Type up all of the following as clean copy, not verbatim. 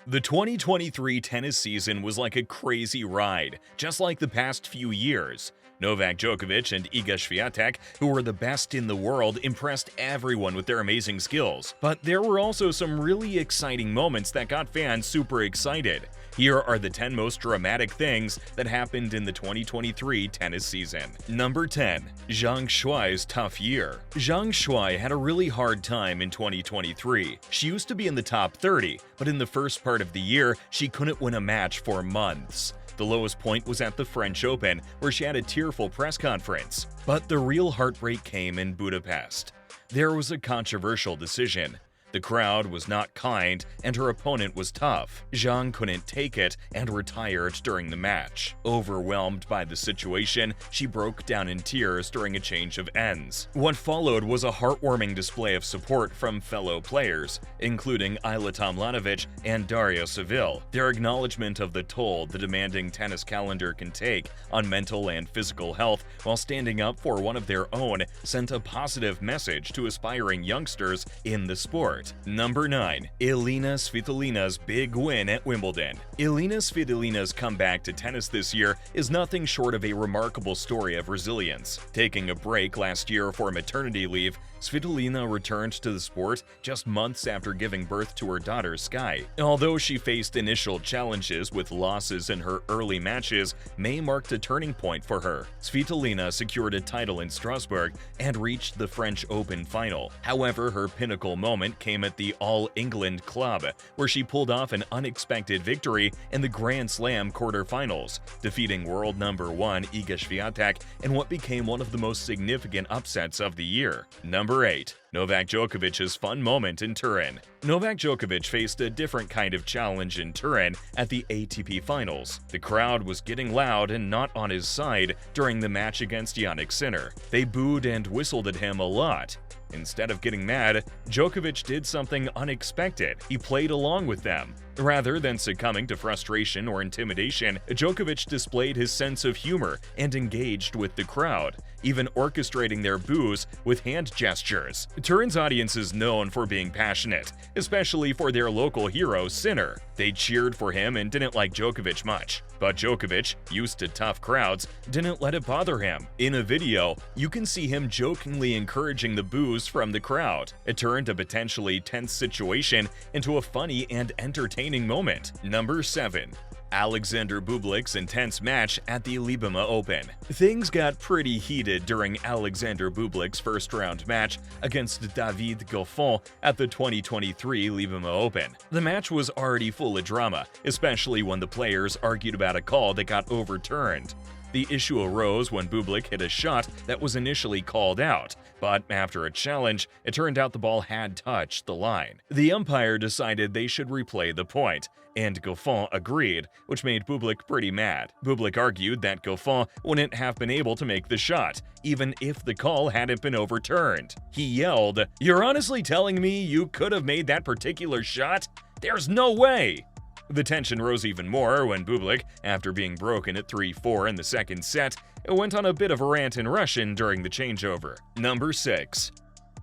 The 2023 tennis season was like a crazy ride, just like the past few years. Novak Djokovic and Iga Swiatek, who were the best in the world, impressed everyone with their amazing skills. But there were also some really exciting moments that got fans super excited. Here are the 10 most dramatic things that happened in the 2023 tennis season. Number 10. Zhang Shuai's tough year. Zhang Shuai had a really hard time in 2023. She used to be in the top 30, but in the first part of the year, she couldn't win a match for months. The lowest point was at the French Open, where she had a tearful press conference. But the real heartbreak came in Budapest. There was a controversial decision. The crowd was not kind, and her opponent was tough. Zhang couldn't take it and retired during the match. Overwhelmed by the situation, she broke down in tears during a change of ends. What followed was a heartwarming display of support from fellow players, including Ayla Tomljanovic and Daria Saville. Their acknowledgement of the toll the demanding tennis calendar can take on mental and physical health while standing up for one of their own sent a positive message to aspiring youngsters in the sport. Number 9. Elina Svitolina's big win at Wimbledon. Elina Svitolina's comeback to tennis this year is nothing short of a remarkable story of resilience. Taking a break last year for maternity leave, Svitolina returned to the sport just months after giving birth to her daughter Sky. Although she faced initial challenges with losses in her early matches, May marked a turning point for her. Svitolina secured a title in Strasbourg and reached the French Open final. However, her pinnacle moment came at the All England Club, where she pulled off an unexpected victory in the Grand Slam quarterfinals, defeating world number 1 Iga Swiatek in what became one of the most significant upsets of the year. Number 8. Novak Djokovic's fun moment in Turin. Novak Djokovic faced a different kind of challenge in Turin at the ATP Finals. The crowd was getting loud and not on his side during the match against Jannik Sinner. They booed and whistled at him a lot. Instead of getting mad, Djokovic did something unexpected. He played along with them. Rather than succumbing to frustration or intimidation, Djokovic displayed his sense of humor and engaged with the crowd, even orchestrating their boos with hand gestures. Turin's audience is known for being passionate, especially for their local hero, Sinner. They cheered for him and didn't like Djokovic much. But Djokovic, used to tough crowds, didn't let it bother him. In a video, you can see him jokingly encouraging the boos from the crowd. It turned a potentially tense situation into a funny and entertaining moment. Number 7. Alexander Bublik's intense match at the Libema Open. Things got pretty heated during Alexander Bublik's first-round match against David Goffin at the 2023 Libema Open. The match was already full of drama, especially when the players argued about a call that got overturned. The issue arose when Bublik hit a shot that was initially called out, but after a challenge, it turned out the ball had touched the line. The umpire decided they should replay the point, and Goffin agreed, which made Bublik pretty mad. Bublik argued that Goffin wouldn't have been able to make the shot, even if the call hadn't been overturned. He yelled, "You're honestly telling me you could have made that particular shot? There's no way!" The tension rose even more when Bublik, after being broken at 3-4 in the second set, went on a bit of a rant in Russian during the changeover. Number 6.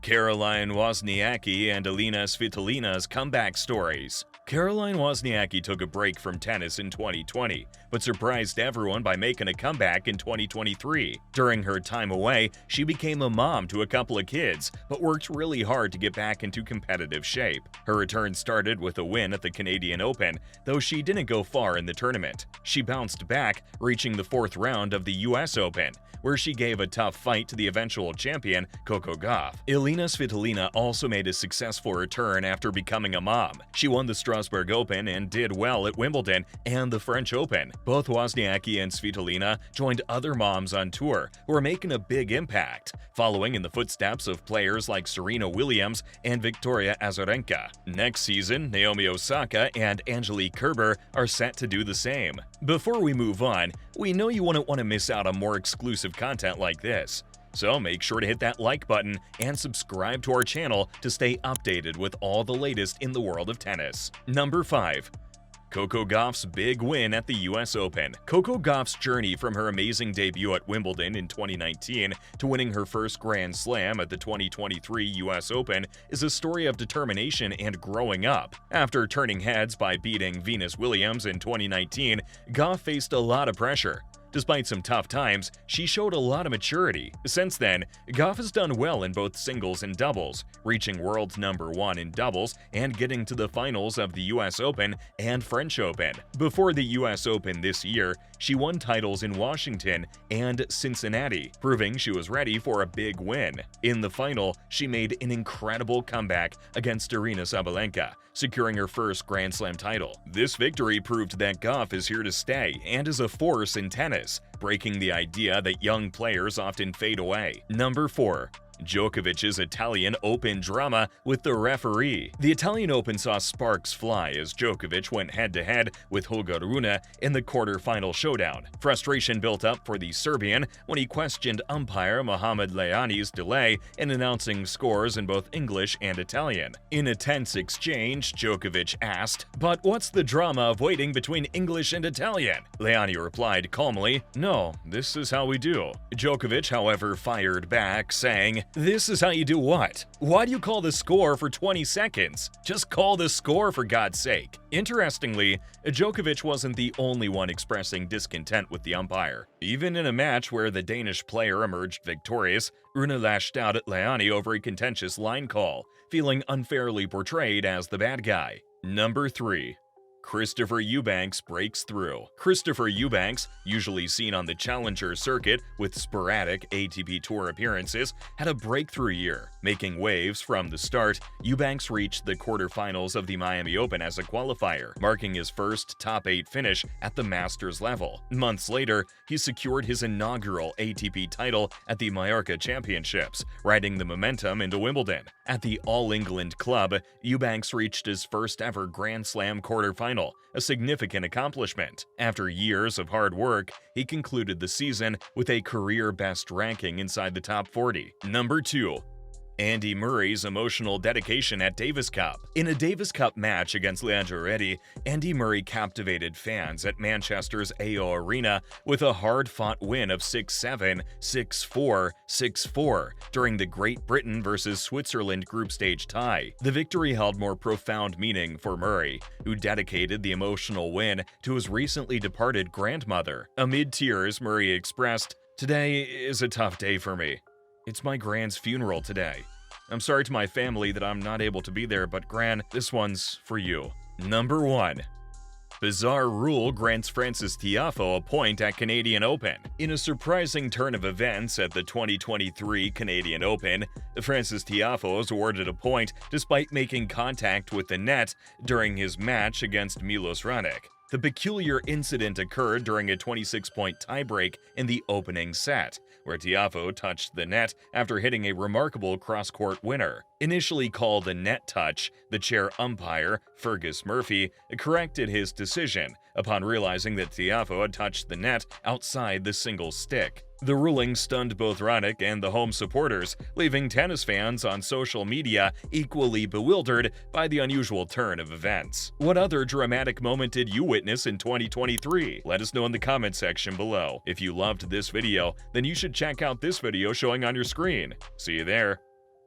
Caroline Wozniacki and Elina Svitolina's comeback stories. Caroline Wozniacki took a break from tennis in 2020, but surprised everyone by making a comeback in 2023. During her time away, she became a mom to a couple of kids, but worked really hard to get back into competitive shape. Her return started with a win at the Canadian Open, though she didn't go far in the tournament. She bounced back, reaching the 4th round of the US Open, where she gave a tough fight to the eventual champion, Coco Gauff. Elina Svitolina also made a successful return after becoming a mom. She won the Strasbourg Open and did well at Wimbledon and the French Open. Both Wozniacki and Svitolina joined other moms on tour who are making a big impact, following in the footsteps of players like Serena Williams and Victoria Azarenka. Next season, Naomi Osaka and Angelique Kerber are set to do the same. Before we move on, we know you wouldn't want to miss out on more exclusive content like this. So make sure to hit that like button and subscribe to our channel to stay updated with all the latest in the world of tennis. Number 5. Coco Gauff's big win at the US Open. Coco Gauff's journey from her amazing debut at Wimbledon in 2019 to winning her first Grand Slam at the 2023 US Open is a story of determination and growing up. After turning heads by beating Venus Williams in 2019, Gauff faced a lot of pressure. Despite some tough times, she showed a lot of maturity. Since then, Gauff has done well in both singles and doubles, reaching world #1 in doubles and getting to the finals of the US Open and French Open. Before the US Open this year, she won titles in Washington and Cincinnati, proving she was ready for a big win. In the final, she made an incredible comeback against Aryna Sabalenka, securing her first Grand Slam title. This victory proved that Gauff is here to stay and is a force in tennis, breaking the idea that young players often fade away. Number 4. Djokovic's Italian Open drama with the referee. The Italian Open saw sparks fly as Djokovic went head-to-head with Holger Rune in the quarter-final showdown. Frustration built up for the Serbian when he questioned umpire Mohamed Leani's delay in announcing scores in both English and Italian. In a tense exchange, Djokovic asked, "But what's the drama of waiting between English and Italian?" Leani replied calmly, "No, this is how we do." Djokovic, however, fired back, saying, "This is how you do what? Why do you call the score for 20 seconds? Just call the score for God's sake." Interestingly, Djokovic wasn't the only one expressing discontent with the umpire. Even in a match where the Danish player emerged victorious, Rune lashed out at Leani over a contentious line call, feeling unfairly portrayed as the bad guy. Number 3. Christopher Eubanks breaks through. Christopher Eubanks, usually seen on the Challenger circuit with sporadic ATP Tour appearances, had a breakthrough year. Making waves from the start, Eubanks reached the quarterfinals of the Miami Open as a qualifier, marking his first top-8 finish at the Masters level. Months later, he secured his inaugural ATP title at the Mallorca Championships, riding the momentum into Wimbledon. At the All England Club, Eubanks reached his first-ever Grand Slam quarterfinal, a significant accomplishment. After years of hard work, he concluded the season with a career-best ranking inside the top 40. Number 2. Andy Murray's emotional dedication at Davis Cup. In a Davis Cup match against Leandro Reddy, Andy Murray captivated fans at Manchester's AO Arena with a hard-fought win of 6-7, 6-4, 6-4 during the Great Britain vs. Switzerland group stage tie. The victory held more profound meaning for Murray, who dedicated the emotional win to his recently departed grandmother. Amid tears, Murray expressed, "Today is a tough day for me. It's my Gran's funeral today. I'm sorry to my family that I'm not able to be there, but Gran, this one's for you." Number 1. Bizarre rule grants Frances Tiafoe a point at Canadian Open. In a surprising turn of events at the 2023 Canadian Open, Frances Tiafoe was awarded a point despite making contact with the net during his match against Milos Raonic. The peculiar incident occurred during a 26-point tiebreak in the opening set, where Tiafoe touched the net after hitting a remarkable cross-court winner. Initially called a net touch, the chair umpire, Fergus Murphy, corrected his decision upon realizing that Tiafoe had touched the net outside the single stick. The ruling stunned both Raonic and the home supporters, leaving tennis fans on social media equally bewildered by the unusual turn of events. What other dramatic moment did you witness in 2023? Let us know in the comment section below. If you loved this video, then you should check out this video showing on your screen. See you there.